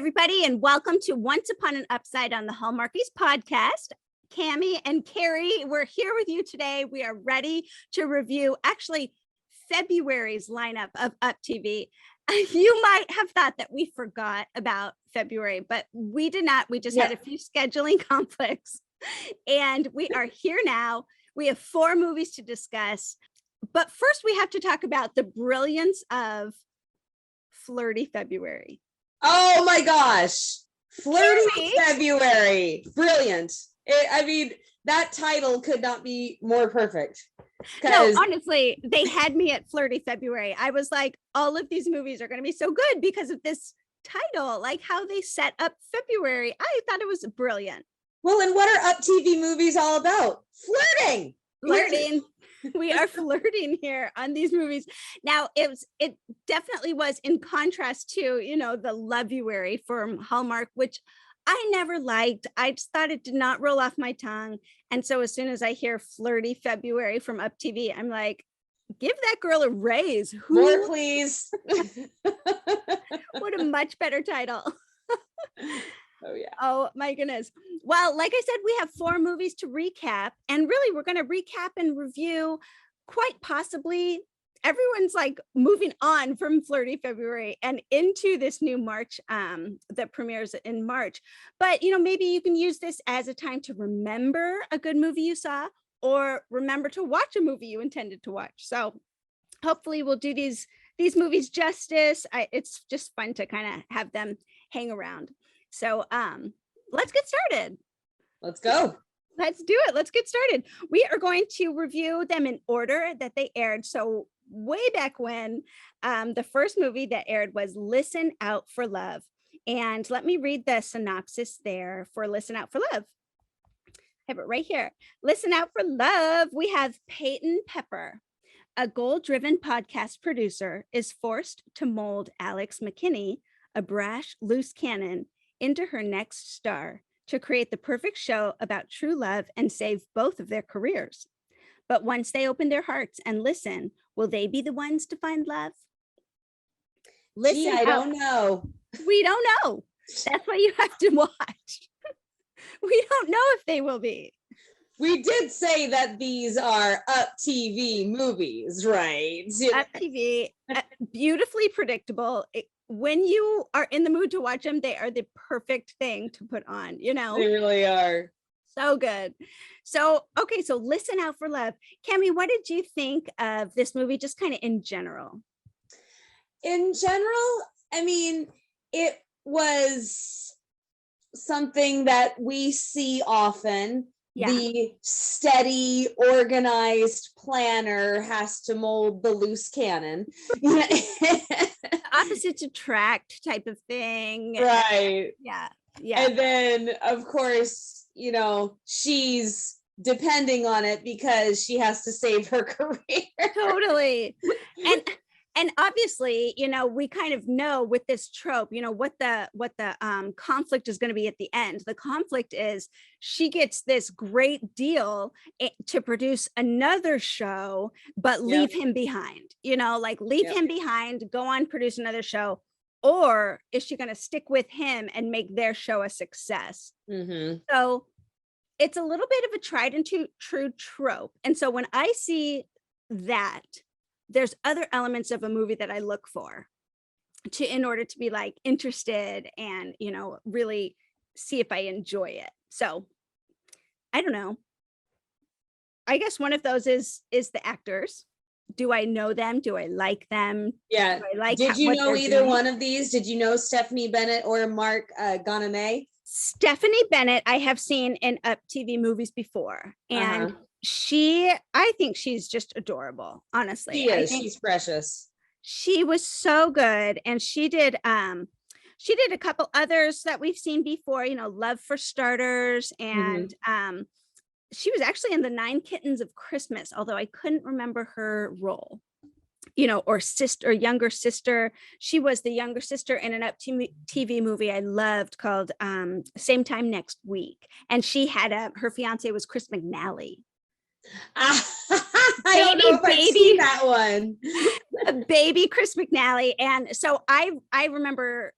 everybody, and welcome to Once Upon an Upside on the Hallmarkies podcast. Kami and Kari, we're here with you today. We are ready to review actually February's lineup of UPtv. You might have thought that we forgot about February, but we did not. We just had a few scheduling conflicts, and we are here now. We have 4 movies to discuss, but first we have to talk about the brilliance of Flirty February. Oh my gosh. Flirty February. Brilliant. I mean, that title could not be more perfect. No, honestly, they had me at Flirty February. I was like, all of these movies are going to be so good because of this title, like how they set up February. I thought it was brilliant. Well, and what are UPtv movies all about? Flirting. Flirting. We are flirting here on these movies. Now, it definitely was in contrast to, the Loveuary from Hallmark, which I never liked. I just thought it did not roll off my tongue. And so as soon as I hear Flirty February from UPtv, I'm like, give that girl a raise. More, please. What a much better title. Oh, yeah. Oh, my goodness. Well, like I said, we have 4 movies to recap, and really we're going to recap and review quite possibly everyone's like moving on from Flirty February and into this new March that premieres in March. But, maybe you can use this as a time to remember a good movie you saw or remember to watch a movie you intended to watch. So hopefully we'll do these movies justice. It's just fun to kind of have them hang around. So let's get started. Let's go. Let's do it. Let's get started. We are going to review them in order that they aired. So way back when, the first movie that aired was Listen Out for Love. And let me read the synopsis there for Listen Out for Love. I have it right here. Listen Out for Love. We have Peyton Pepper, a goal-driven podcast producer, is forced to mold Alex McKinney, a brash, loose cannon, into her next star to create the perfect show about true love and save both of their careers. But once they open their hearts and listen, will they be the ones to find love? Listen, I don't know. We don't know. That's what you have to watch. We don't know if they will be. We did say that these are UPtv movies, right? UPtv, beautifully predictable. When you are in the mood to watch them, they are the perfect thing to put on, They really are. So good. So, okay, so Listen Out for Love. Kami, what did you think of this movie just kind of in general? In general, I mean, it was something that we see often. Yeah. The steady, organized planner has to mold the loose cannon. Opposites attract type of thing. Right. Yeah. And then, of course, she's depending on it because she has to save her career. Totally. And obviously, we kind of know with this trope, what the conflict is going to be at the end. The conflict is she gets this great deal to produce another show, but leave him behind, leave him behind, go on, produce another show. Or is she going to stick with him and make their show a success? Mm-hmm. So it's a little bit of a tried and true trope. And so when I see that, there's other elements of a movie that I look for in order to be like interested and, really see if I enjoy it. So I don't know. I guess one of those is the actors. Do I know them? Do I like them? Yeah. Did you know either one of these? Did you know Stephanie Bennett or Mark Ganame? Stephanie Bennett, I have seen in UPtv movies before. And I think she's just adorable, honestly. She is. She's precious. She was so good. And she did a couple others that we've seen before, Love for Starters. And she was actually in the 9 Kittens of Christmas, although I couldn't remember her role, or sister or younger sister. She was the younger sister in an UPtv movie I loved called Same Time Next Week. And she had her fiance was Chris McNally. I don't know if I've seen that one. Baby Chris McNally. And so I remember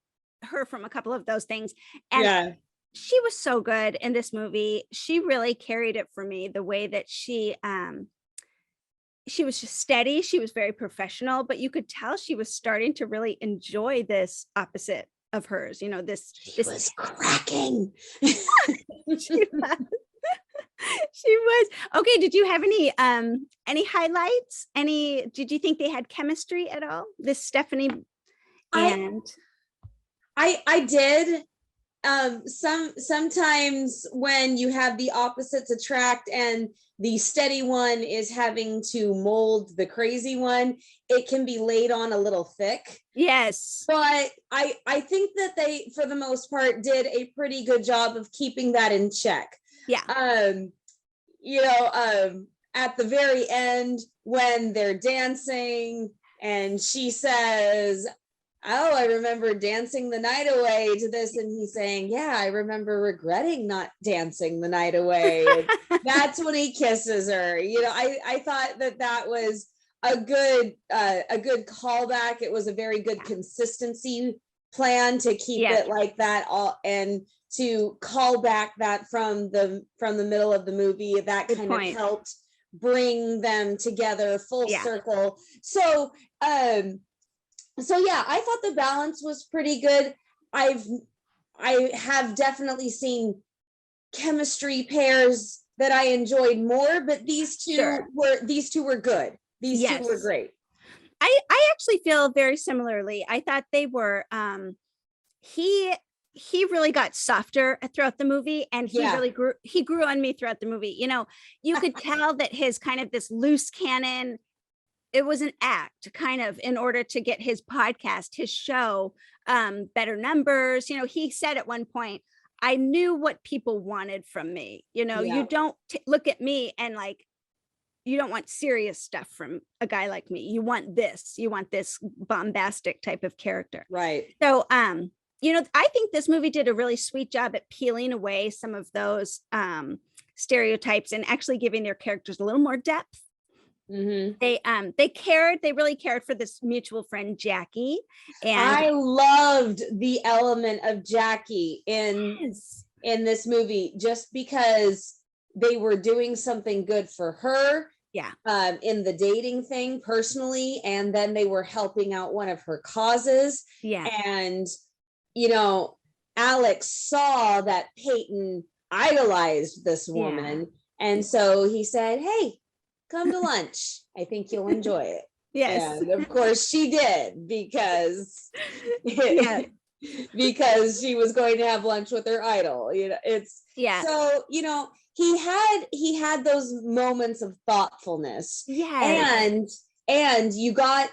her from a couple of those things. And Yeah. she was so good in this movie. She really carried it for me, the way that she was just steady. She was very professional, but you could tell she was starting to really enjoy this opposite of hers, this She was cracking. she was. She was. Okay, did you have any highlights? Did you think they had chemistry at all? This Stephanie and I did. Sometimes when you have the opposites attract and the steady one is having to mold the crazy one, it can be laid on a little thick. Yes. But I think that they, for the most part, did a pretty good job of keeping that in check. Yeah. At the very end when they're dancing and she says, "Oh, I remember dancing the night away to this," and he's saying, "Yeah, I remember regretting not dancing the night away." That's when he kisses her. I thought that was a good callback. It was a very good consistency plan to keep it like that, all, and to call back that from the middle of the movie. That kind of helped bring them together full circle. So yeah, I thought the balance was pretty good. I have definitely seen chemistry pairs that I enjoyed more, but these two were good. These two were great. I actually feel very similarly. I thought they were he really got softer throughout the movie, and he grew on me throughout the movie. You could tell that his kind of this loose cannon, it was an act kind of in order to get his podcast, his show, better numbers. He said at one point, "I knew what people wanted from me." You don't look at me and like, you don't want serious stuff from a guy like me. You want this bombastic type of character. Right. So, I think this movie did a really sweet job at peeling away some of those stereotypes and actually giving their characters a little more depth. Mm-hmm. They really cared for this mutual friend, Jackie. And I loved the element of Jackie in this movie, just because they were doing something good for her. Yeah. In the dating thing personally, and then they were helping out one of her causes. Yeah. And Alex saw that Peyton idolized this woman, and so he said, "Hey, come to lunch. I think you'll enjoy it." Yes. And of course she did, because because she was going to have lunch with her idol. So he had those moments of thoughtfulness. Yes. And you got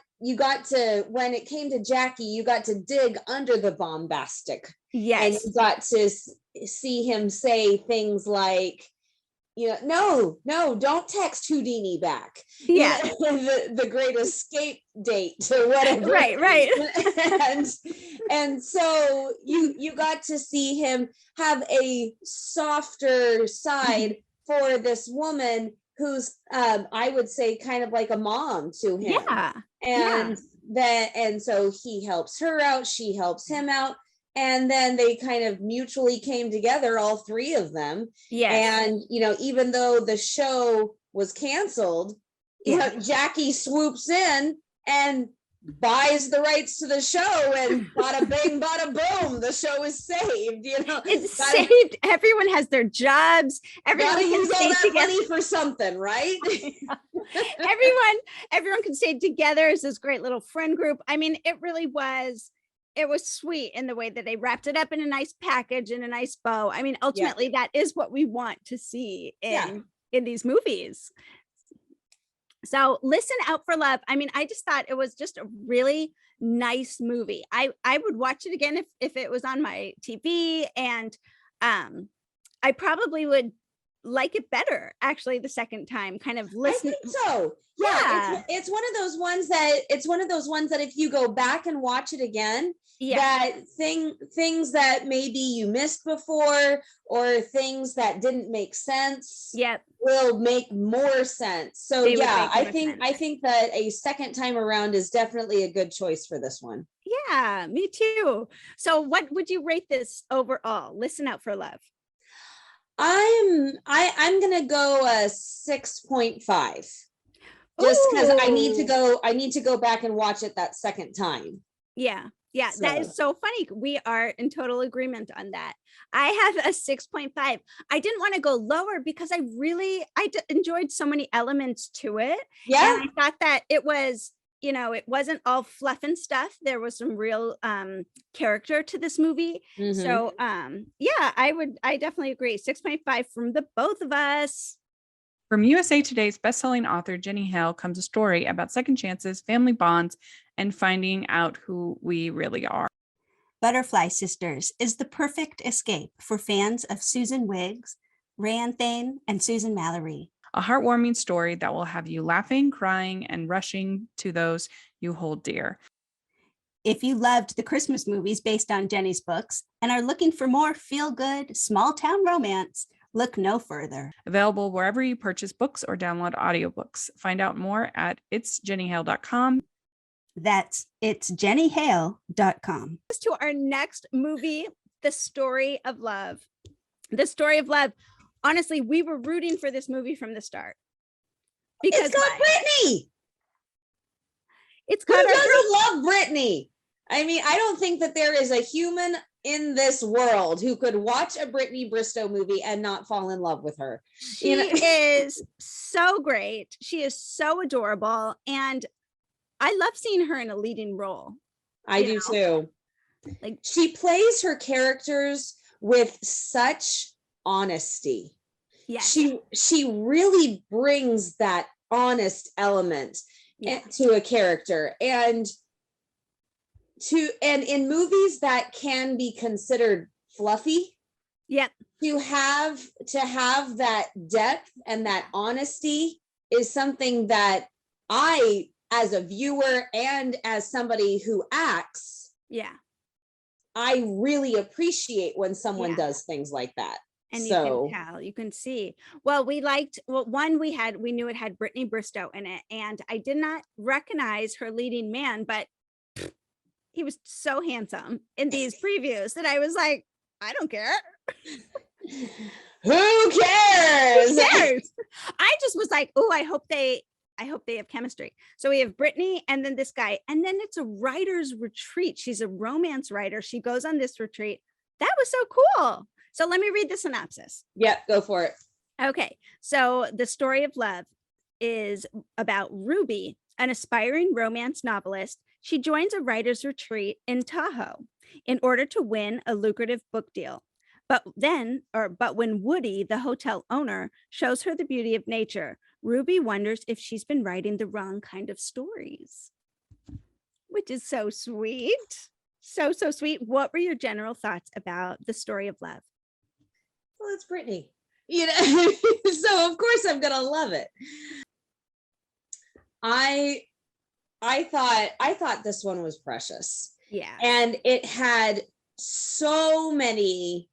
to, when it came to Jackie, you got to dig under the bombastic. Yes. And you got to see him say things like, "No, don't text Houdini back." Yeah. The great escape date or whatever. Right. and so you got to see him have a softer side for this woman who's I would say kind of like a mom to him. Yeah. And so he helps her out, she helps him out. And then they kind of mutually came together, all three of them. Yes. And, even though the show was canceled, Jackie swoops in and buys the rights to the show, and bada bing, bada boom, the show is saved. It's saved. Everyone has their jobs. Everyone can use all stay that together. money for something, right? Everyone can stay together as this great little friend group. I mean, it really was. It was sweet in the way that they wrapped it up in a nice package and a nice bow. I mean, ultimately, that is what we want to see in these movies. So listen out for love. I mean, I just thought it was just a really nice movie. I would watch it again if it was on my TV, and I probably would like it better actually the second time, kind of I listen. think so. Yeah, it's one of those ones that if you go back and watch it again, that things that maybe you missed before or things that didn't make sense will make more sense. So yeah, I think that a second time around is definitely a good choice for this one. Yeah, me too. So what would you rate this overall? Listen Out for Love. I'm gonna go a 6.5. Just because I need to go back and watch it that second time. Yeah. That is so funny. We are in total agreement on that. I have a 6.5. I didn't want to go lower because I enjoyed so many elements to it. Yeah. And I thought that it was, it wasn't all fluff and stuff. There was some real character to this movie. Mm-hmm. So yeah, I definitely agree. 6.5 from the both of us. From USA Today's best-selling author Jenny Hale comes a story about second chances, family bonds, and finding out who we really are. Butterfly Sisters is the perfect escape for fans of Susan Wiggs, Rayanne Thane, and Susan Mallory. A heartwarming story that will have you laughing, crying, and rushing to those you hold dear. If you loved the Christmas movies based on Jenny's books and are looking for more feel-good, small-town romance, look no further. Available wherever you purchase books or download audiobooks. Find out more at itsjennyhale.com. That's itsjennyhale.com. To our next movie, The Story of Love. The Story of Love. Honestly, we were rooting for this movie from the start. Because it's got Brittany. It's got Who doesn't love Brittany? I mean, I don't think that there is a human in this world who could watch a Brittany Bristow movie and not fall in love with her. She is so great. She is so adorable. And I love seeing her in a leading role. I do too. Like, she plays her characters with such honesty. Yes. She really brings that honest element to a character. And in movies that can be considered fluffy, to have that depth and that honesty is something that I, as a viewer and as somebody who acts, I really appreciate when someone does things like that. And you can tell, you can see. Well, we knew it had Brittany Bristow in it, and I did not recognize her leading man, but he was so handsome in these previews that I was like, I don't care. Who cares? Who cares? I just was like, oh, I hope they have chemistry. So we have Brittany and then this guy, and then it's a writer's retreat. She's a romance writer. She goes on this retreat. That was so cool. So let me read the synopsis. Yep, go for it. Okay. So The Story of Love is about Ruby, an aspiring romance novelist. She joins a writer's retreat in Tahoe in order to win a lucrative book deal. But when Woody, the hotel owner, shows her the beauty of nature, Ruby wonders if she's been writing the wrong kind of stories, which is so sweet. So sweet. What were your general thoughts about The Story of Love? Well, it's Brittany, so of course I'm gonna love it. I thought this one was precious. Yeah. And it had so many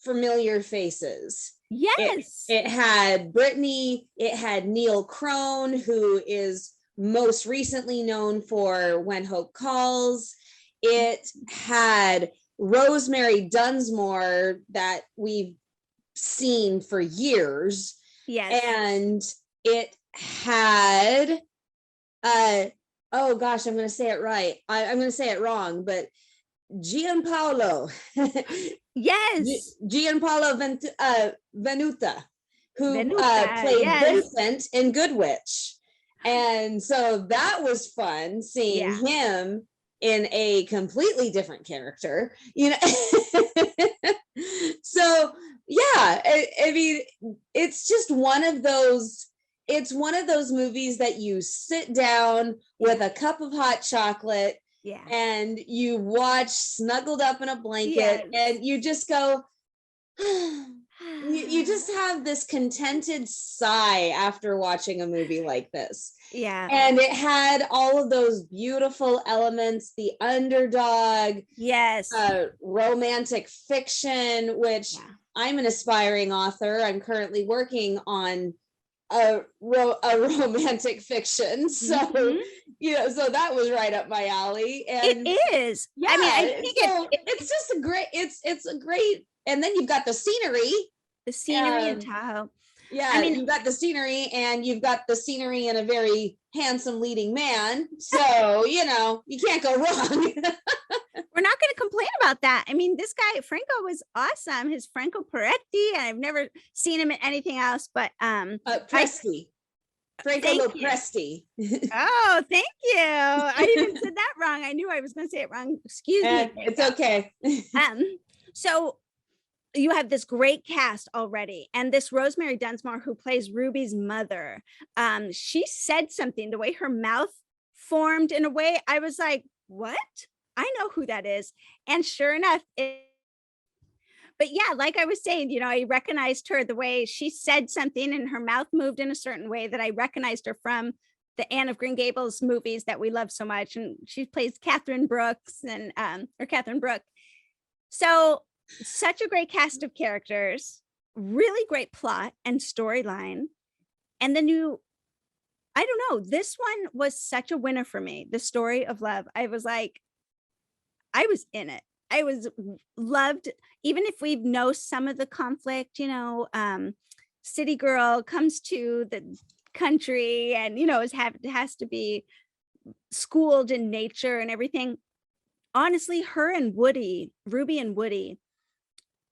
familiar faces. Yes. It had Brittany, it had Neil Crone, who is most recently known for When Hope Calls. It had Rosemary Dunsmore that we've seen for years. Yes. And it had oh gosh, I'm going to say it right. I'm going to say it wrong, but Gianpaolo. Yes. Gianpaolo Venuta, who played Vincent in Good Witch. And so that was fun seeing him in a completely different character, So yeah, I mean, it's just one of those movies that you sit down with a cup of hot chocolate and you watch snuggled up in a blanket and you just go, you just have this contented sigh after watching a movie like this. Yeah. And it had all of those beautiful elements, the underdog, Yes. romantic fiction, which Yeah. I'm an aspiring author. I'm currently working on a romantic fiction. So, Mhm. so that was right up my alley. And It is. yeah, I mean, I think it's just it's a great, and then you've got the scenery. the scenery in Um, Tahoe. Yeah, I mean- you've got the scenery, and you've got the scenery and a very handsome leading man. So, you can't go wrong. We're not going to complain about that. I mean, this guy Franco was awesome. His Franco Peretti, and I've never seen him in anything else. But Presti. Franco Thank you. Presti. oh, thank you. I even said that wrong. I knew I was going to say it wrong. Excuse me. It's Franco. okay. So you have this great cast already, and this Rosemary Dunsmore who plays Ruby's mother. She said something, the way her mouth formed in a way, I was like, what? I know who that is. And sure enough, but yeah, like I was saying, I recognized her the way she said something and her mouth moved in a certain way that I recognized her from the Anne of Green Gables movies that we love so much. And she plays Catherine Brooks or Catherine Brooke. So such a great cast of characters, really great plot and storyline. And then I don't know, this one was such a winner for me. The Story of Love. I was like, I was in it. I was loved, even if we know some of the conflict, city girl comes to the country and, has to be schooled in nature and everything. Honestly, her and Woody, Ruby and Woody,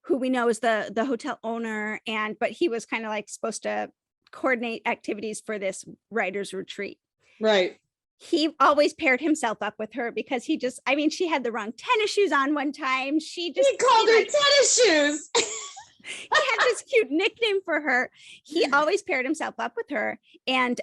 who we know is the hotel owner, but he was kind of like supposed to coordinate activities for this writer's retreat. Right. He always paired himself up with her because she had the wrong tennis shoes on one time. He called her tennis shoes. He had this cute nickname for her. He always paired himself up with her. And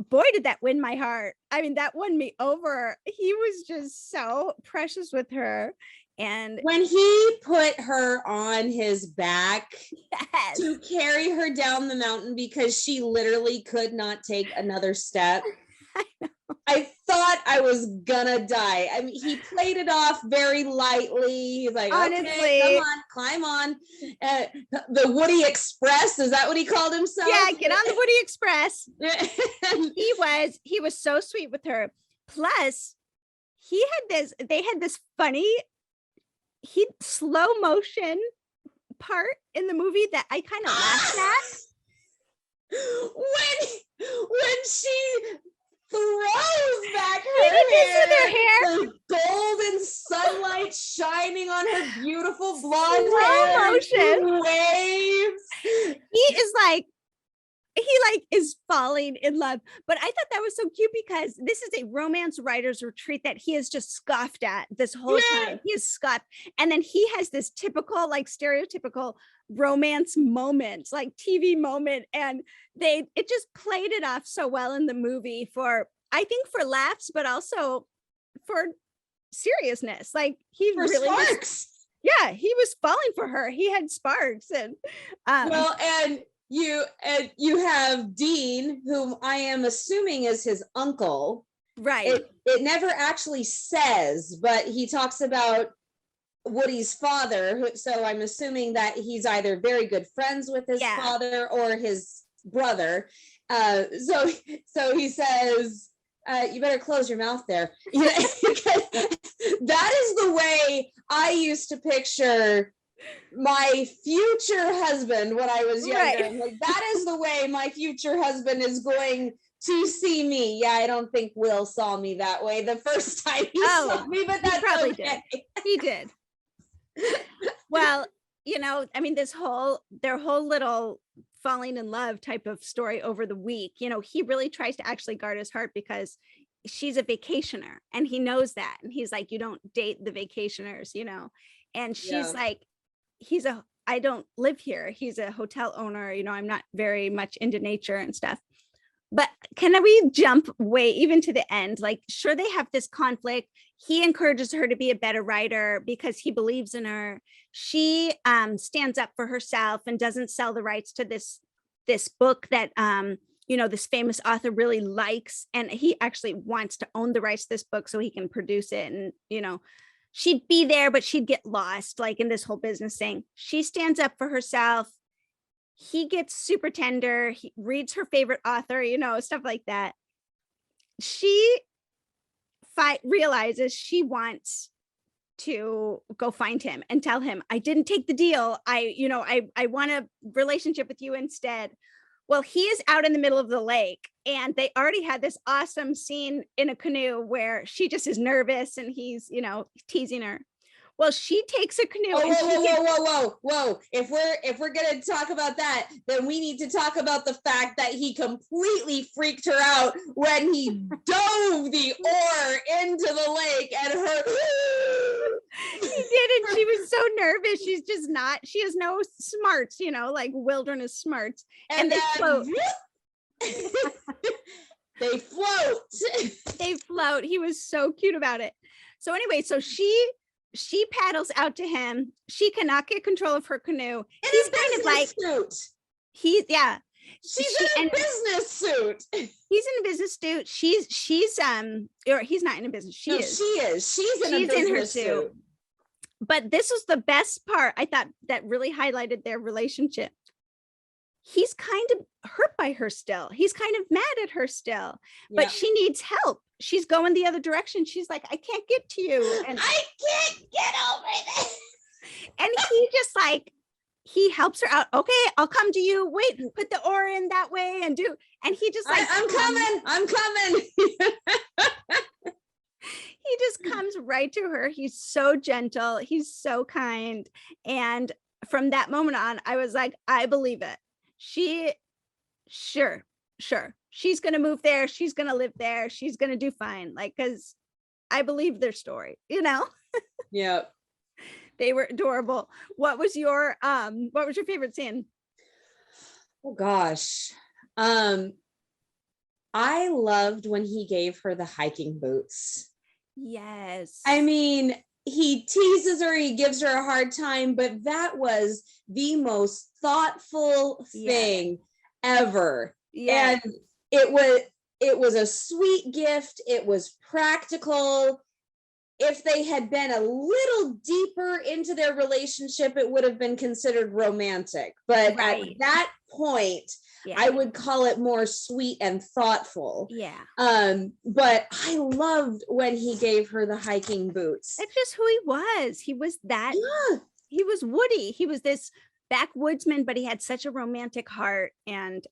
boy, did that win my heart. I mean, that won me over. He was just so precious with her. And when he put her on his back yes. to carry her down the mountain because she literally could not take another step. I thought I was gonna die. I mean, he played it off very lightly. He's like, honestly, okay, come on, climb on. The Woody Express, is that what he called himself? Yeah, get on the Woody Express. He was so sweet with her. Plus, they had this funny slow motion part in the movie that I kind of laughed at. When she throws back her hair, the golden sunlight shining on her beautiful blonde hair, motion waves. He is falling in love. But I thought that was so cute because this is a romance writer's retreat that he has just scoffed at this whole time. He is scoffed. And then he has this typical, stereotypical romance moment, TV moment. And it just played it off so well in the movie for laughs, but also for seriousness. He for really sparks. He was falling for her. He had sparks. And and you have Dean, whom I am assuming is his uncle. Right. It never actually says, but he talks about Woody's father. So I'm assuming that he's either very good friends with his father or his brother. So he says, you better close your mouth there. That is the way I used to picture my future husband when I was younger. Right. That is the way my future husband is going to see me. Yeah, I don't think Will saw me that way the first time he saw me, but that's probably okay. did. He did. Well, their whole little falling in love type of story over the week, he really tries to actually guard his heart because she's a vacationer and he knows that. And he's like, you don't date the vacationers, and she's like, I don't live here. He's a hotel owner. I'm not very much into nature and stuff. But can we jump way even to the end? Like, sure, they have this conflict. He encourages her to be a better writer because he believes in her. She stands up for herself and doesn't sell the rights to this book that this famous author really likes, and he actually wants to own the rights to this book so he can produce it. And she'd be there, but she'd get lost like in this whole business thing. She stands up for herself. He gets super tender. He reads her favorite author, stuff like that. She realizes she wants to go find him and tell him, I didn't take the deal. I want a relationship with you instead. Well, he is out in the middle of the lake, and they already had this awesome scene in a canoe where she just is nervous and he's, teasing her. Well, she takes a canoe. Whoa. If we're gonna talk about that, then we need to talk about the fact that he completely freaked her out when he dove the oar into the lake and her. He did, and she was so nervous. She has no smarts, like wilderness smarts. And they float. They float. They float. He was so cute about it. So anyway, she paddles out to him. She cannot get control of her canoe. He's kind of like suit. She's in a business suit. He's in a business suit. She's or he's not in a business. She is. She's in a business suit. But this was the best part, I thought, that really highlighted their relationship. He's kind of hurt by her still. He's kind of mad at her still, but she needs help. She's going the other direction. She's like, I can't get to you. And I can't get over this. And he just he helps her out. Okay, I'll come to you. Wait, put the oar in that way and he just I'm coming. He just comes right to her. He's so gentle. He's so kind. And from that moment on, I was like, I believe it. Sure. She's going to move there. She's going to live there. She's going to do fine. Cause I believe their story, Yeah. They were adorable. What was your favorite scene? Oh gosh. I loved when he gave her the hiking boots. Yes. I mean, he teases her, he gives her a hard time, but that was the most thoughtful thing ever. Yeah. And it was a sweet gift. It was practical. If they had been a little deeper into their relationship, it would have been considered romantic. But at that point, I would call it more sweet and thoughtful. Yeah. But I loved when he gave her the hiking boots. It's just who he was. He was that. Yeah. He was Woody. He was this backwoodsman, but he had such a romantic heart, and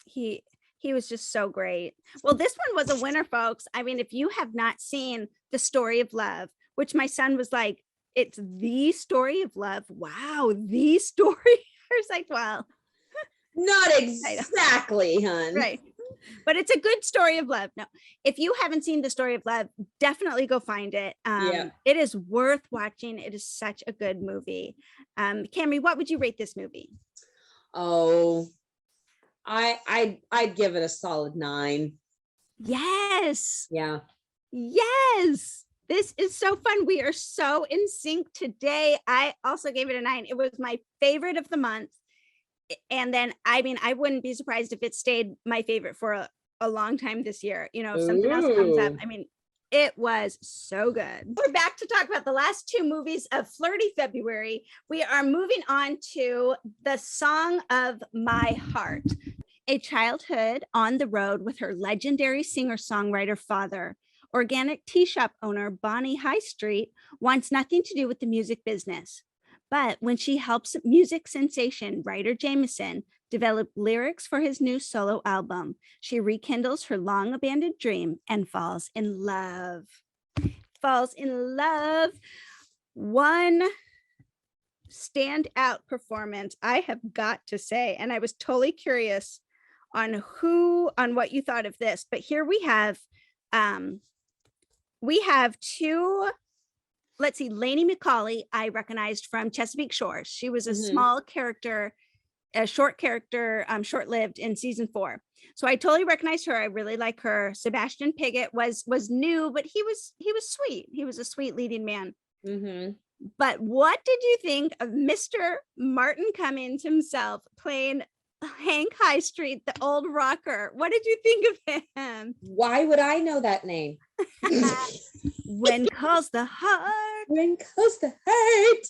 he was just so great. Well, this one was a winner, folks. I mean, if you have not seen The Story of Love, which my son was like, it's the story of love. Wow, the story. I was like, well. Not exactly, hun. Right. But it's a good story of love. No, if you haven't seen The Story of Love, definitely go find it. It is worth watching. It is such a good movie. Kami, what would you rate this movie? Oh, I'd give it a solid 9. Yes. Yeah. Yes. This is so fun. We are so in sync today. I also gave it a 9. It was my favorite of the month. And then, I mean, I wouldn't be surprised if it stayed my favorite for a long time this year. If something else comes up, I mean, it was so good. We're back to talk about the last 2 movies of Flirty February. We are moving on to The Song of My Heart, a childhood on the road with her legendary singer-songwriter father. Organic tea shop owner Bonnie High Street wants nothing to do with the music business. But when she helps music sensation Ryder Jameson develop lyrics for his new solo album, she rekindles her long abandoned dream and falls in love. One standout performance, I have got to say, and I was totally curious on what you thought of this, but here we have 2. Let's see, Lainey McCauley, I recognized from Chesapeake Shores. She was a small character a short character, short-lived in season 4. So I totally recognized her. I really like her. Sebastian Pigott was new, but he was sweet. He was a sweet leading man. Mhm. But what did you think of Mr. Martin Cummings himself playing Hank High Street, the old rocker? What did you think of him? Why would I know that name? When calls the heart. When goes the hurt?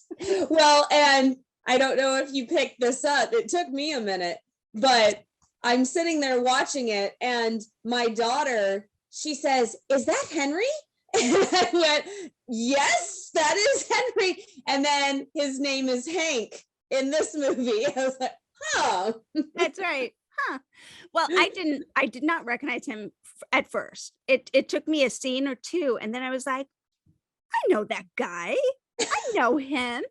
Well, and I don't know if you picked this up. It took me a minute, but I'm sitting there watching it, and my daughter, she says, "Is that Henry?" And I went, "Yes, that is Henry." And then his name is Hank in this movie. I was like, "Huh." That's right. Huh. Well, I did not recognize him at first. It took me a scene or two, and then I was like, I know that guy. I know him.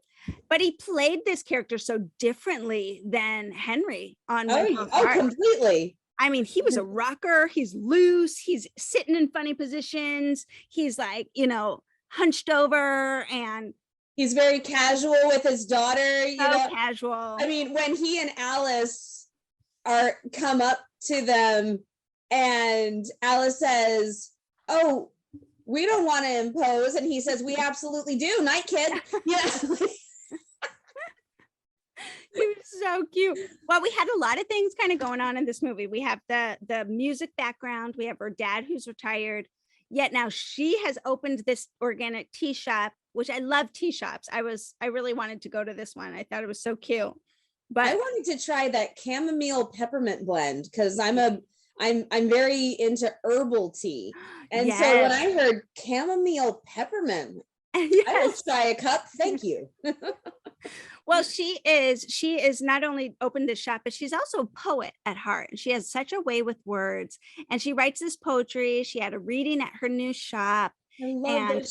But he played this character so differently than Henry on When Calls the Heart. Completely. I mean, he was a rocker. He's loose. He's sitting in funny positions. He's like, hunched over, and He's very casual with his daughter. so casual. I mean, when he and Alice come up to them, and Alice says, "Oh, we don't want to impose," and he says, "We absolutely do. Night, kid." Yeah. He was so cute. Well, we had a lot of things kind of going on in this movie. We have the music background. We have her dad who's retired, yet now she has opened this organic tea shop, which I love tea shops. I really wanted to go to this one. I thought it was so cute. But I wanted to try that chamomile peppermint blend because I'm very into herbal tea. And so when I heard chamomile peppermint, I will try a cup. Thank you. Well, she is not only opened this shop, but she's also a poet at heart. And she has such a way with words, and she writes this poetry. She had a reading at her new shop. I love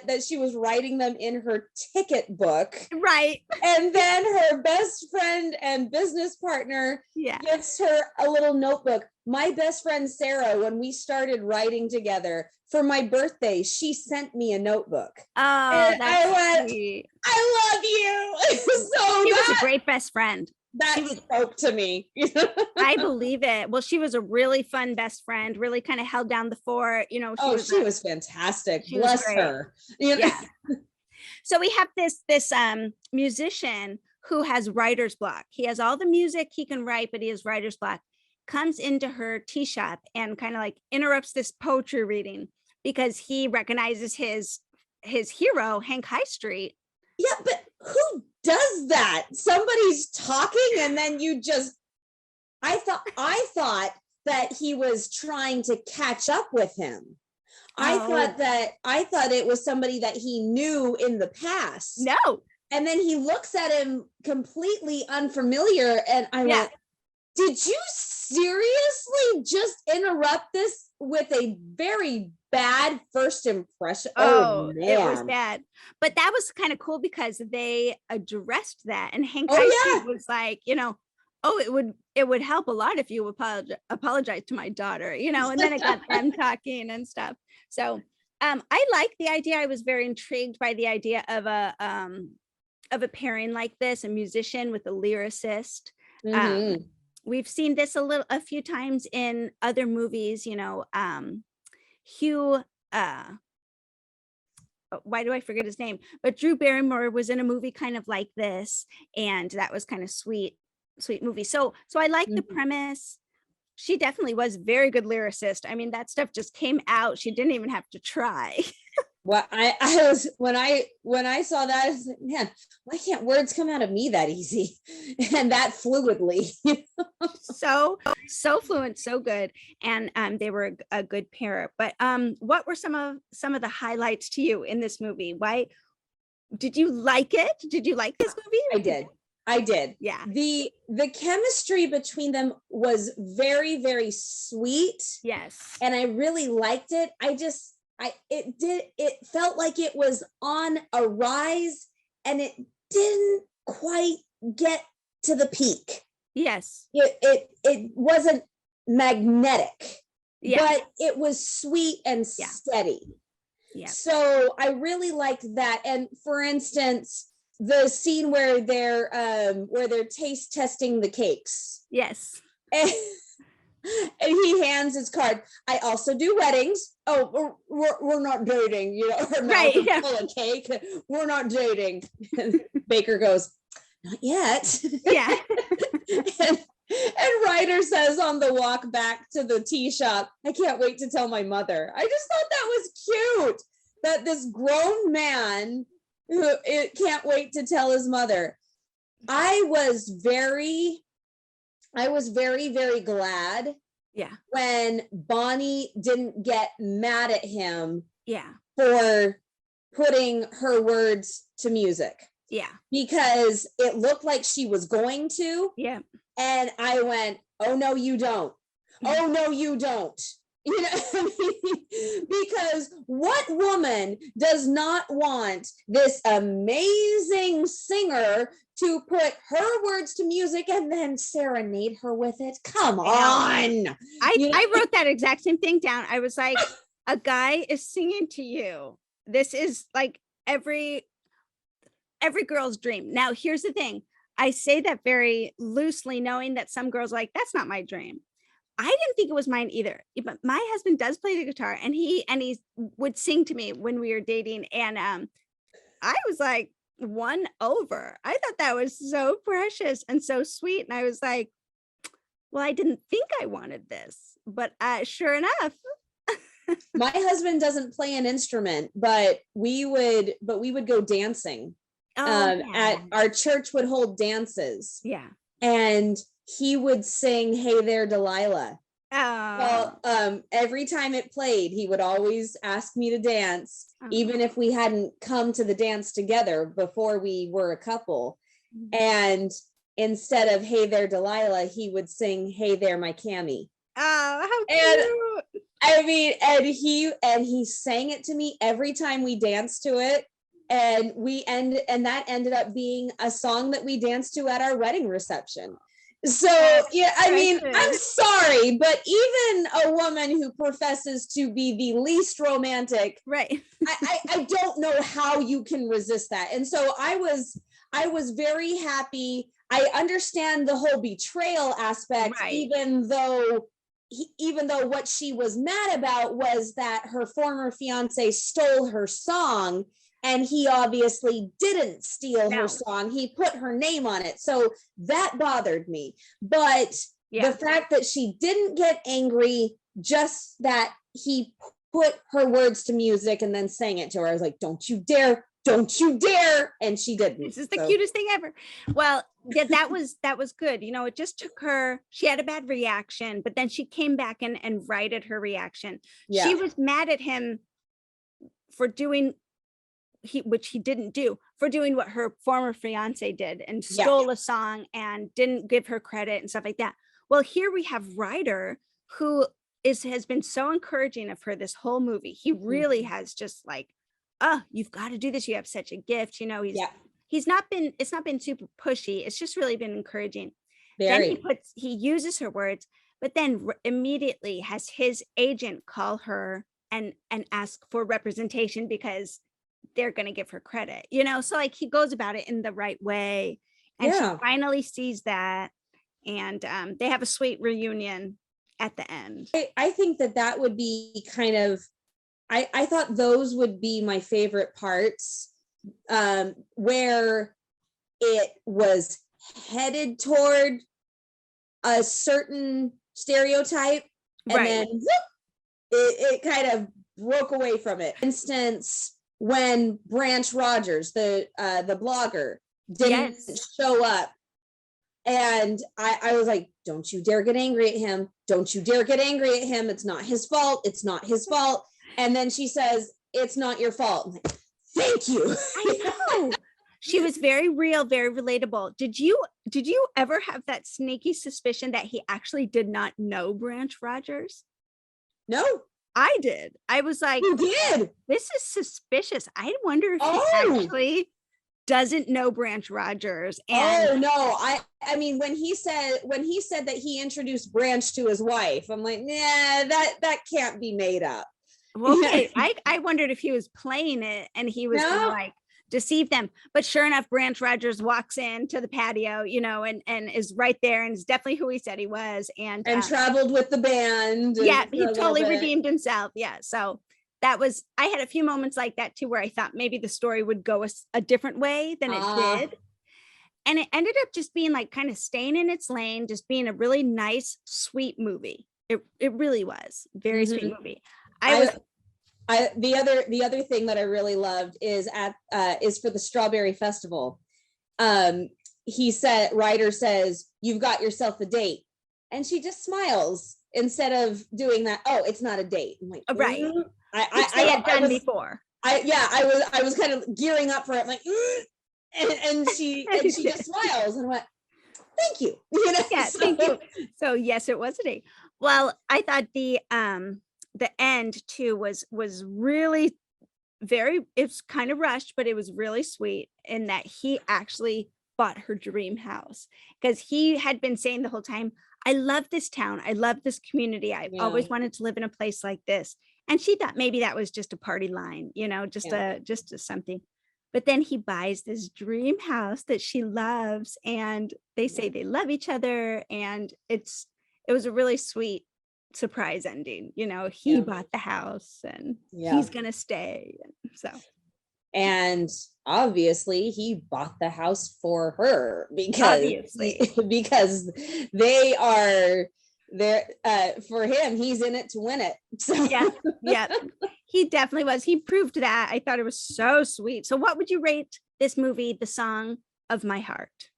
that she was writing them in her ticket book. Right. And then her best friend and business partner gives her a little notebook. My best friend, Sarah, when we started writing together for my birthday, she sent me a notebook. Oh, and that's sweet. I love you. So she was a great best friend. That spoke to me. I believe it. Well, she was a really fun best friend, really kind of held down the fort. She was fantastic. Bless her. Yeah. So we have this musician who has writer's block. He has all the music he can write, but he has writer's block. Comes into her tea shop and kind of like interrupts this poetry reading because he recognizes his hero, Hank High Street. Yeah, but who does that? Somebody's talking and then you just, I thought that he was trying to catch up with him. I thought it was somebody that he knew in the past. No. And then he looks at him completely unfamiliar, and I went, did you seriously just interrupt this with a very bad first impression? Oh, it was bad. But that was kind of cool because they addressed that, and Hank was like, it would help a lot if you apologize to my daughter, and then it got them talking and stuff. So I like the idea. I was very intrigued by the idea of a pairing like this, a musician with a lyricist. Mm-hmm. We've seen this a few times in other movies, Hugh, why do I forget his name? But Drew Barrymore was in a movie kind of like this, and that was kind of sweet movie. So I like the premise. She definitely was a very good lyricist. I mean, that stuff just came out. She didn't even have to try. Well, I was when I saw that, I was like, man, why can't words come out of me that easy and that fluidly? so fluent, so good, and they were a good pair. But what were some of the highlights to you in this movie? Why did you like it? Did you like this movie? I did. Yeah. The chemistry between them was very, very sweet. Yes. And I really liked it. It felt like it was on a rise and it didn't quite get to the peak. Yes. It wasn't magnetic, yeah, but it was sweet and steady. Yeah. So I really liked that. And for instance, the scene where they're taste testing the cakes. Yes. And, and he hands his card. I also do weddings. Oh, we're not dating, you know, her mouth Right, is yeah. full of cake. We're not dating. And Baker goes, not yet. Yeah. And Ryder says on the walk back to the tea shop, I can't wait to tell my mother. I just thought that was cute, that this grown man who it can't wait to tell his mother. I was very, very glad Yeah. when Bonnie didn't get mad at him Yeah. for putting her words to music, Yeah. because it looked like she was going to. Yeah. And I went, oh, no, you don't. Oh, no, you don't. You know, I mean, because what woman does not want this amazing singer to put her words to music and then serenade her with it? Come on. I wrote that exact same thing down. I was like, a guy is singing to you. This is like every girl's dream. Now, here's the thing. I say that very loosely, knowing that some girls are like, that's not my dream. I didn't think it was mine either. But my husband does play the guitar, and he would sing to me when we were dating. And I was like won over. I thought that was so precious and so sweet. And I was like, well, I didn't think I wanted this, but sure enough. My husband doesn't play an instrument, but we would go dancing. At our church would hold dances. Yeah. And he would sing Hey There Delilah. Oh. Well, every time it played, he would always ask me to dance, even if we hadn't come to the dance together before we were a couple. And instead of Hey There Delilah, he would sing Hey There My Kami. Oh, how cute. I mean, and he sang it to me every time we danced to it. And that ended up being a song that we danced to at our wedding reception. So, yeah, I mean, I'm sorry, but even a woman who professes to be the least romantic, right? I don't know how you can resist that. And so I was very happy. I understand the whole betrayal aspect, Right. even though what she was mad about was that her former fiance stole her song. And he obviously didn't steal her song. He put her name on it. So that bothered me. But the fact that she didn't get angry, just that he put her words to music and then sang it to her. I was like, don't you dare. Don't you dare. And she didn't. This is the cutest thing ever. Well, yeah, that was good. You know, it just took her, she had a bad reaction, but then she came back and righted her reaction. Yeah. She was mad at him for doing which he didn't do, for doing what her former fiance did and stole a song and didn't give her credit and stuff like that. Well, here we have Ryder, who has been so encouraging of her this whole movie. He really has just like, oh, you've got to do this. You have such a gift. You know, it's not been super pushy. It's just really been encouraging. Very. Then he uses her words, but then immediately has his agent call her and ask for representation because they're going to give her credit, you know? So like he goes about it in the right way, and she finally sees that, and they have a sweet reunion at the end. I think that would be kind of, I thought those would be my favorite parts, where it was headed toward a certain stereotype, and then whoop, it kind of broke away from it. For instance, when Branch Rogers, the blogger, didn't show up, and I was like, don't you dare get angry at him. Don't you dare get angry at him. It's not his fault. It's not his fault. And then she says, it's not your fault. I'm like, thank you. I know. She was very real, very relatable. Did you ever have that sneaky suspicion that he actually did not know Branch Rogers? No. I did. I was like, you did. This is suspicious. I wonder if he actually doesn't know Branch Rogers. And no, I mean, when he said that he introduced Branch to his wife, I'm like, nah, that can't be made up. Well, okay. I wondered if he was playing it and he was gonna like deceive them. But sure enough, Branch Rogers walks into the patio, and is right there, and is definitely who he said he was. And traveled with the band. Yeah, he totally redeemed himself. Yeah. So I had a few moments like that too, where I thought maybe the story would go a different way than it did. And it ended up just being like kind of staying in its lane, just being a really nice, sweet movie. It really was very sweet movie. The other thing that I really loved is for the Strawberry Festival. Ryder says, "You've got yourself a date," and she just smiles instead of doing that. "Oh, it's not a date." I'm like, right. I had done before. I was kind of gearing up for it. I'm like, and she just smiles, and I went, "Thank you." Yeah, thank you. So yes, it was a date. Well, I thought the end too was really it's kind of rushed, but it was really sweet in that he actually bought her dream house, because he had been saying the whole time, "I love this town. I love this community. I've always wanted to live in a place like this." And she thought maybe that was just a party line, just something. But then he buys this dream house that she loves, and they say they love each other, and it was a really sweet surprise ending. He bought the house, and he's gonna stay. And obviously he bought the house for her because they are there for him. He's in it to win it. So yeah, he definitely was. He proved that. I thought it was so sweet. So what would you rate this movie, The Song to My Heart?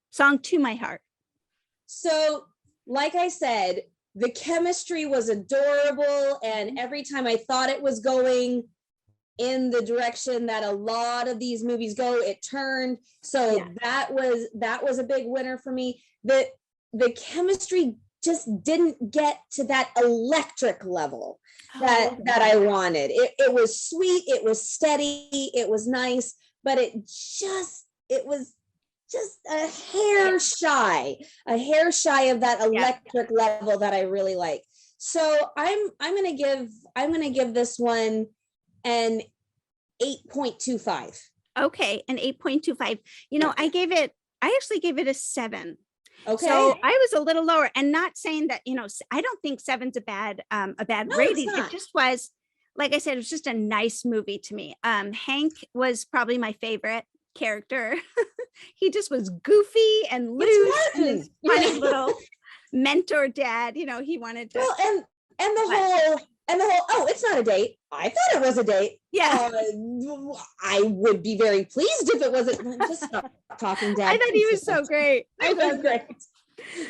So like I said, the chemistry was adorable, and every time I thought it was going in the direction that a lot of these movies go, it turned. So that was a big winner for me. The chemistry just didn't get to that electric level that I wanted. It was sweet, it was steady, it was nice, but it was just a hair shy of that electric level that I really like. So I'm gonna give this one an 8.25. Okay, an 8.25. I actually gave it a 7. Okay. So I was a little lower, and not saying that, I don't think 7's a bad rating. It just was, like I said, it was just a nice movie to me. Hank was probably my favorite character. He just was goofy and loose, and his funny little mentor dad. He wanted to. Well, and the whole, "Oh, it's not a date. I thought it was a date." Yeah. I would be very pleased if it wasn't. Just stop talking, Dad. I thought he was so great. I thought great.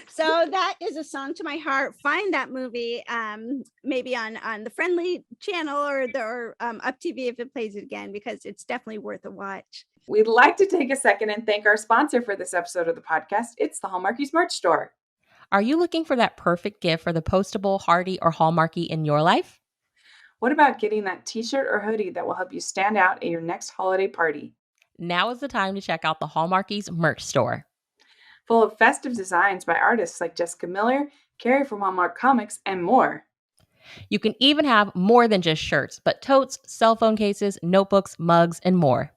So that is A Song to My Heart. Find that movie maybe on the Friendly channel or UPtv if it plays it again, because it's definitely worth a watch. We'd like to take a second and thank our sponsor for this episode of the podcast. It's the Hallmarkies merch store. Are you looking for that perfect gift for the postable, hardy, or Hallmarky in your life? What about getting that t-shirt or hoodie that will help you stand out at your next holiday party? Now is the time to check out the Hallmarkies merch store. Full of festive designs by artists like Jessica Miller, Carrie from Hallmark Comics, and more. You can even have more than just shirts, but totes, cell phone cases, notebooks, mugs, and more.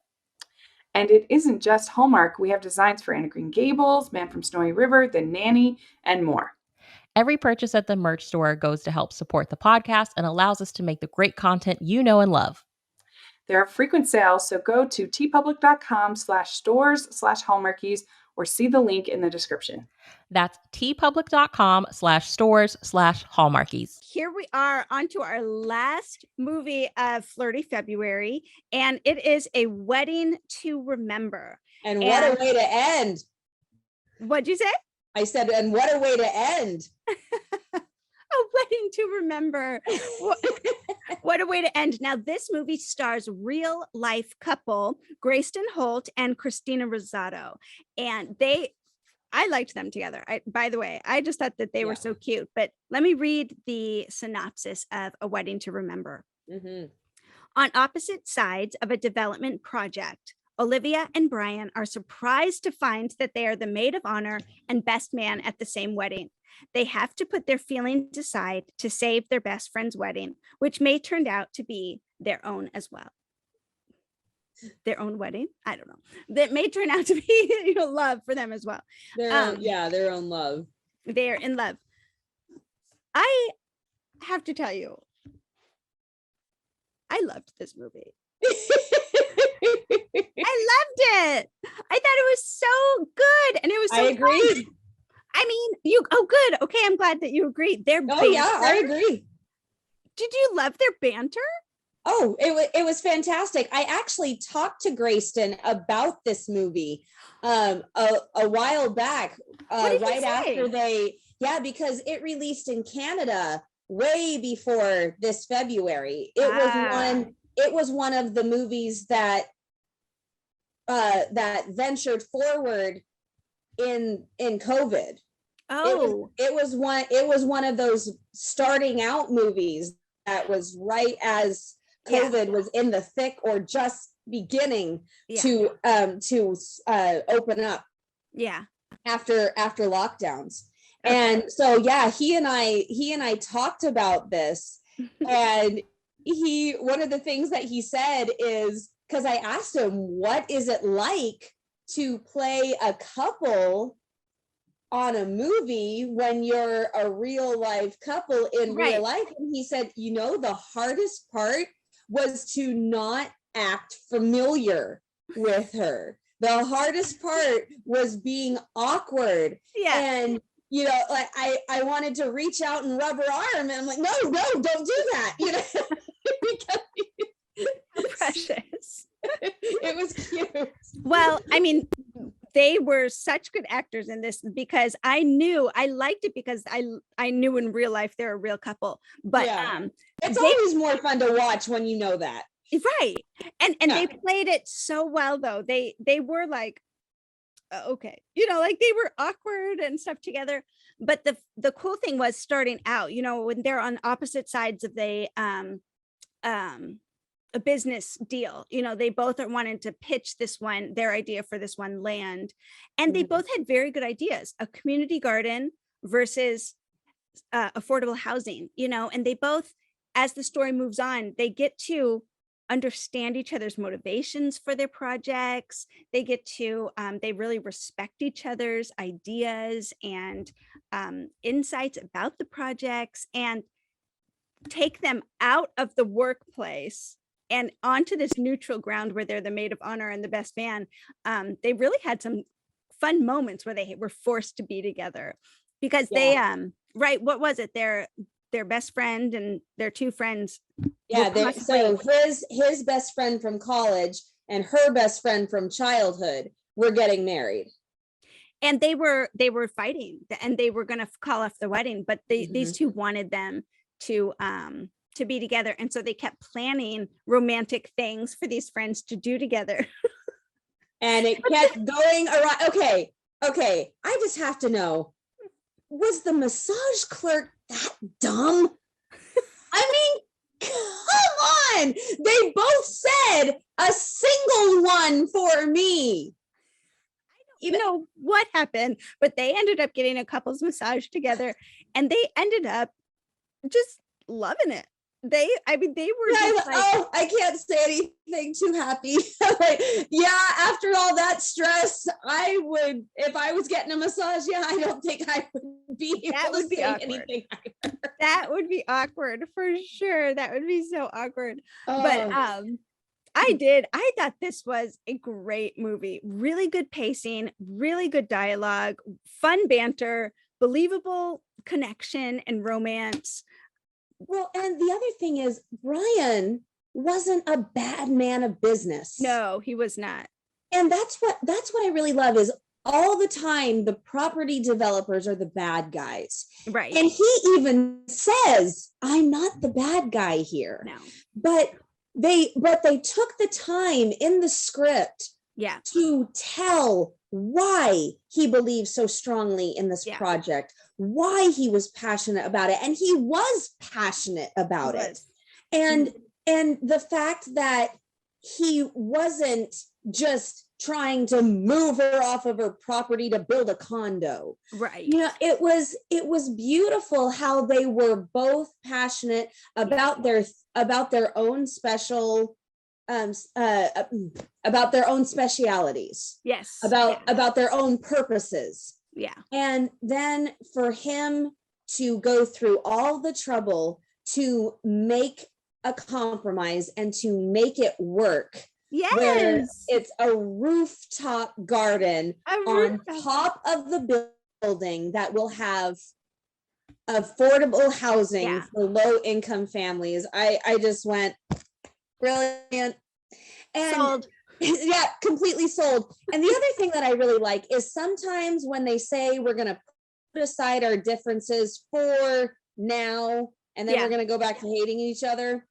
And it isn't just Hallmark. We have designs for Anna Green Gables, Man from Snowy River, The Nanny, and more. Every purchase at the merch store goes to help support the podcast and allows us to make the great content you know and love. There are frequent sales, so go to tpublic.com/stores/Hallmarkies or see the link in the description. That's tpublic.com/stores/Hallmarkies. Here we are onto our last movie of Flirty February, and it is A Wedding to Remember. And what a way to end. What'd you say? I said, and what a way to end. A Wedding to Remember. What a way to end. Now, this movie stars real life couple Grayston Holt and Christina Rosado. And I liked them together. By the way, I just thought that they were so cute. But let me read the synopsis of A Wedding to Remember. Mm-hmm. On opposite sides of a development project, Olivia and Brian are surprised to find that they are the maid of honor and best man at the same wedding. They have to put their feelings aside to save their best friend's wedding, which may turn out to be their own as well. their own wedding. I don't know. That may turn out to be, love for them as well. Their own love. They're in love. I have to tell you, I loved this movie. I loved it. I thought it was so good, and it was so I agree. fun. I mean, good. Okay, I'm glad that you agree. Their banter, I agree. Did you love their banter? Oh, it was fantastic. I actually talked to Grayston about this movie a while back, right after because it released in Canada way before this February. It was one of the movies that ventured forward in COVID. Oh, it was one of those starting out movies that was right as COVID was in the thick or just beginning to open up. Yeah. After lockdowns. Okay. And so he and I talked about this, and one of the things that he said is, because I asked him, what is it like to play a couple on a movie when you're a real life couple in real life? And he said, the hardest part was to not act familiar with her. The hardest part was being awkward. Yeah. And like I wanted to reach out and rub her arm, and I'm like, no, don't do that. Because precious. It was cute. Well, I mean, they were such good actors in this, because I liked it because I knew in real life they're a real couple. But it's always more fun to watch when you know that. Right. And they played it so well, though. They were like, okay, like they were awkward and stuff together. But the cool thing was, starting out, when they're on opposite sides of a business deal, they both wanted to pitch their idea for this one land, and they both had very good ideas: a community garden versus affordable housing, and they both, as the story moves on, they get to understand each other's motivations for their projects. They get to they really respect each other's ideas and insights about the projects, and take them out of the workplace and onto this neutral ground where they're the maid of honor and the best man. They really had some fun moments where they were forced to be together, because they what was it, their best friend and their two friends. So his best friend from college and her best friend from childhood were getting married, and they were fighting, and they were going to call off the wedding, but these two wanted them to be together, and so they kept planning romantic things for these friends to do together. And it kept going around. Okay, I just have to know, was the massage clerk that dumb? I mean, come on, they both said a single one for me. I don't know what happened, but they ended up getting a couples massage together, and they ended up just loving it. They were I can't say anything too happy. After all that stress, I would, if I was getting a massage, I don't think I would be able to say anything either. That would be awkward for sure. That would be so awkward. But I thought this was a great movie. Really good pacing, really good dialogue, fun banter, believable connection and romance. Well, and the other thing is, Brian wasn't a bad man of business. No, he was not. And that's what I really love, is all the time the property developers are the bad guys. Right. And he even says, I'm not the bad guy here. No. But they took the time in the script to tell why he believes so strongly in this project, why he was passionate about it. And he was passionate about it. And the fact that he wasn't just trying to move her off of her property to build a condo. Right. It was beautiful how they were both passionate about their own special about their own specialities, Yes. about their own purposes. Yeah. And then for him to go through all the trouble to make a compromise and to make it work. Where Yes. it's a rooftop garden on top of the building that will have affordable housing for low income families. I just went, brilliant. And Sold. Yeah, completely sold. And the other thing that I really like is sometimes when they say we're going to put aside our differences for now, and then we're going to go back to hating each other,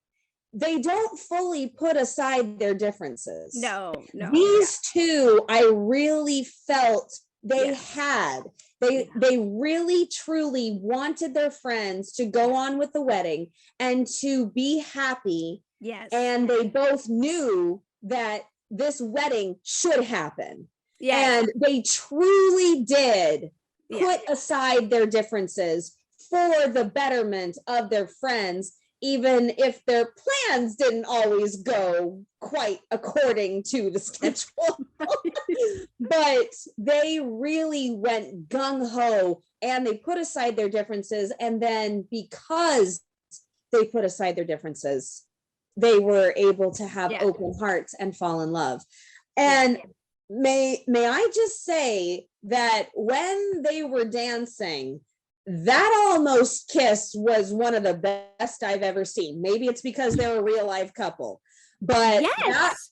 they don't fully put aside their differences. No. These two, I really felt they had. They really truly wanted their friends to go on with the wedding and to be happy. Yes. And they both knew that this wedding should happen. Yes. And they truly did put aside their differences for the betterment of their friends, even if their plans didn't always go quite according to the schedule. But they really went gung-ho and they put aside their differences. And then because they put aside their differences, they were able to have open hearts and fall in love. And may I just say that when they were dancing, that almost kiss was one of the best I've ever seen. Maybe it's because they're a real life couple, but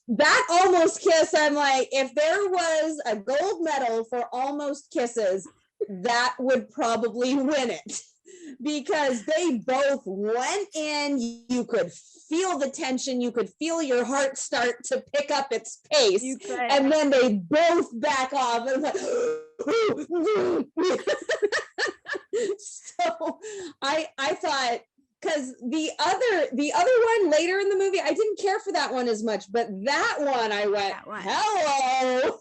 that almost kiss, I'm like, if there was a gold medal for almost kisses, that would probably win it. Because they both went in, you could feel the tension, you could feel your heart start to pick up its pace, and then they both back off and like, so I thought, because the other one later in the movie, I didn't care for that one as much, but that one I went, hello.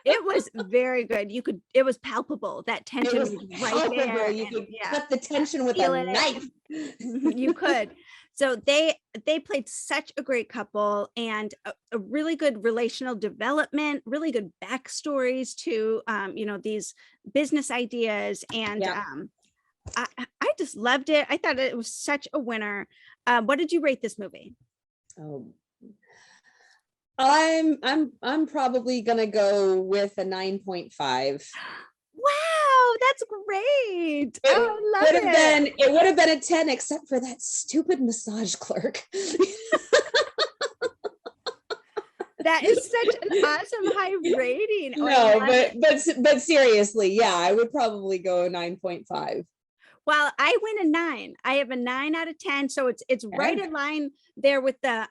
It was very good. It was palpable. That tension was right there. You could cut the tension with a knife. You could. So they played such a great couple, and a really good relational development, really good backstories to these business ideas, and I just loved it. I thought it was such a winner. What did you rate this movie? Oh, I'm probably gonna go with a 9.5. Wow, that's great. It would have been a 10 except for that stupid massage clerk. That is such an awesome high rating. No, but seriously, I would probably go 9.5. Well, I win a 9. I have a 9 out of 10. So it's right in line there with the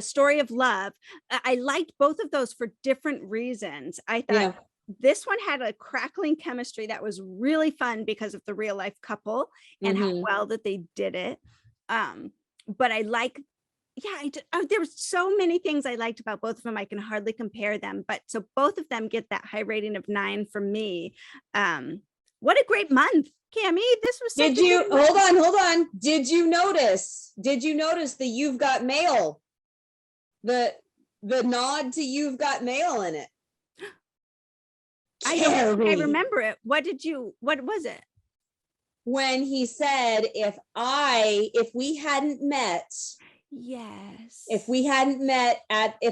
story of love. I liked both of those for different reasons. I thought this one had a crackling chemistry that was really fun because of the real life couple and how well that they did it. But I like, there were so many things I liked about both of them. I can hardly compare them, but so both of them get that high rating of 9 from me. What a great month, Kami. This was such hold on. Did you notice the You've Got Mail? The nod to You've Got Mail in it. I remember it. What was it? When he said, if we hadn't met, if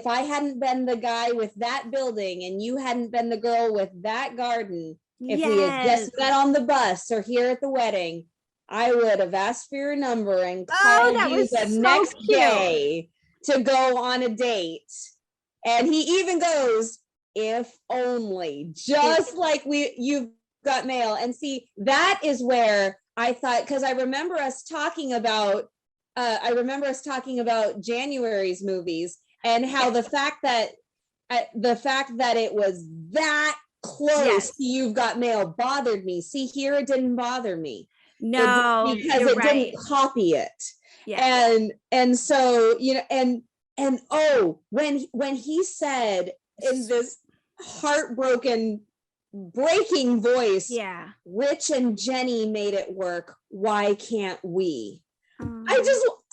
I hadn't been the guy with that building and you hadn't been the girl with that garden, if we had just met on the bus or here at the wedding, I would have asked for your number and called you the next day to go on a date. And he even goes, if only, just like You've Got Mail. And see, that is where I thought, because I remember us talking about January's movies and how the fact that it was that close to You've Got Mail bothered me. See, here it didn't bother me. No, because it didn't copy it. And so, and when he said in this breaking voice, Rich and Jenny made it work, why can't we?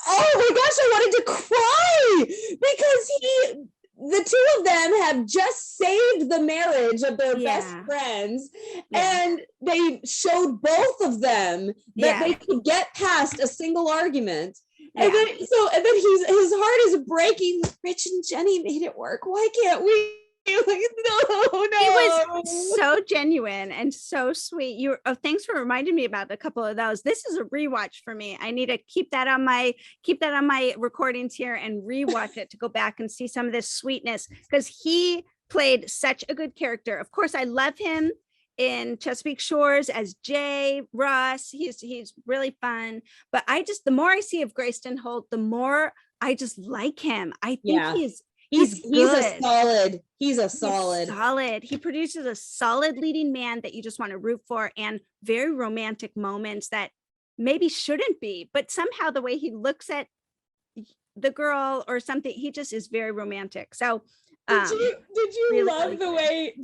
oh my gosh, I wanted to cry because the two of them have just saved the marriage of their best Yeah. friends, Yeah. and they showed both of them that they could get past a single argument. And then his heart is breaking. Rich and Jenny made it work. Why can't we? Like, no. It was so genuine and so sweet. Thanks for reminding me about a couple of those. This is a rewatch for me. I need to keep that on my recordings here and rewatch it to go back and see some of this sweetness, because he played such a good character. Of course, I love him in Chesapeake Shores as Jay Ross. He's really fun. But the more I see of Grayston Holt, the more I just like him. I think he's a solid. He produces a solid leading man that you just want to root for, and very romantic moments that maybe shouldn't be, but somehow the way he looks at the girl or something, he just is very romantic. So did you really, love really the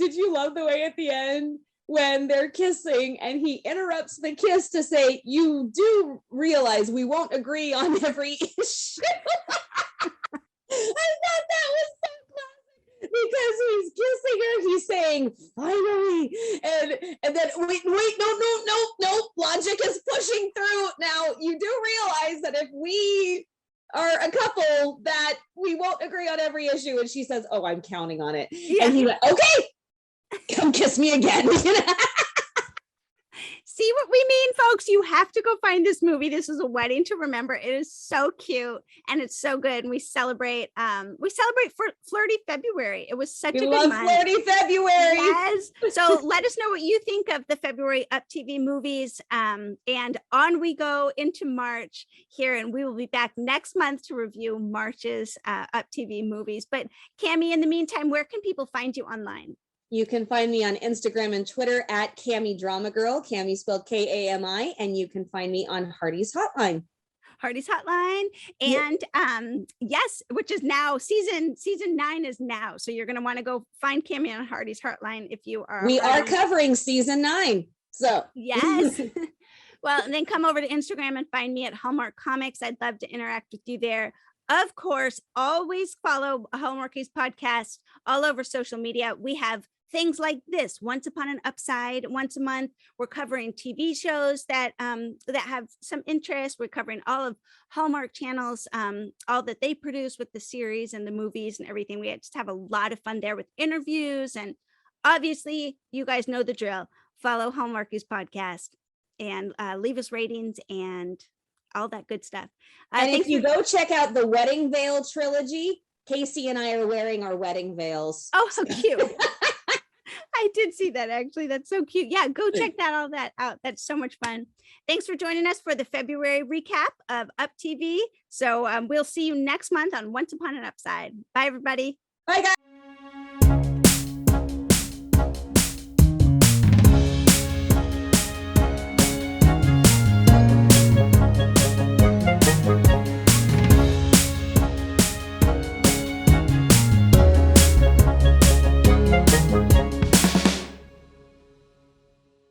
good. way at the end when they're kissing and he interrupts the kiss to say, "You do realize we won't agree on every issue." I thought that was so classic because he's kissing her, he's saying finally, and then wait, no, logic is pushing through. Now you do realize that if we are a couple that we won't agree on every issue, and she says, "Oh, I'm counting on it." Yeah. And he's like, "Okay, come kiss me again." See what we mean, folks? You have to go find this movie. This is a wedding to remember. It is so cute and it's so good. And we celebrate for Flirty February. It was such a good month. Flirty February. Yes. So let us know what you think of the February UpTV movies. And on we go into March here, and we will be back next month to review March's UpTV movies. But Kami, in the meantime, where can people find you online? You can find me on Instagram and Twitter at Kami Drama Girl. Kami spelled Kami, and you can find me on Hardy's Hotline. Hardy's Hotline, and yes, which is now season 9 is now. So you're going to want to go find Kami on Hardy's Hotline if you are. We are covering season 9. So yes. Well, and then come over to Instagram and find me at Hallmark Comics. I'd love to interact with you there. Of course, always follow Hallmarkies podcast all over social media. We have things like this, Once Upon an Upside, once a month. We're covering TV shows that have some interest. We're covering all of Hallmark channels, all that they produce with the series and the movies and everything. We just have a lot of fun there with interviews. And obviously, you guys know the drill. Follow Hallmarkies podcast and leave us ratings and all that good stuff. And if you go check out the Wedding Veil trilogy, Casey and I are wearing our wedding veils. Oh, so cute. I did see that, actually. That's so cute. Yeah, go check all that out. That's so much fun. Thanks for joining us for the February recap of UpTV. So we'll see you next month on Once Upon an Upside. Bye, everybody. Bye, guys.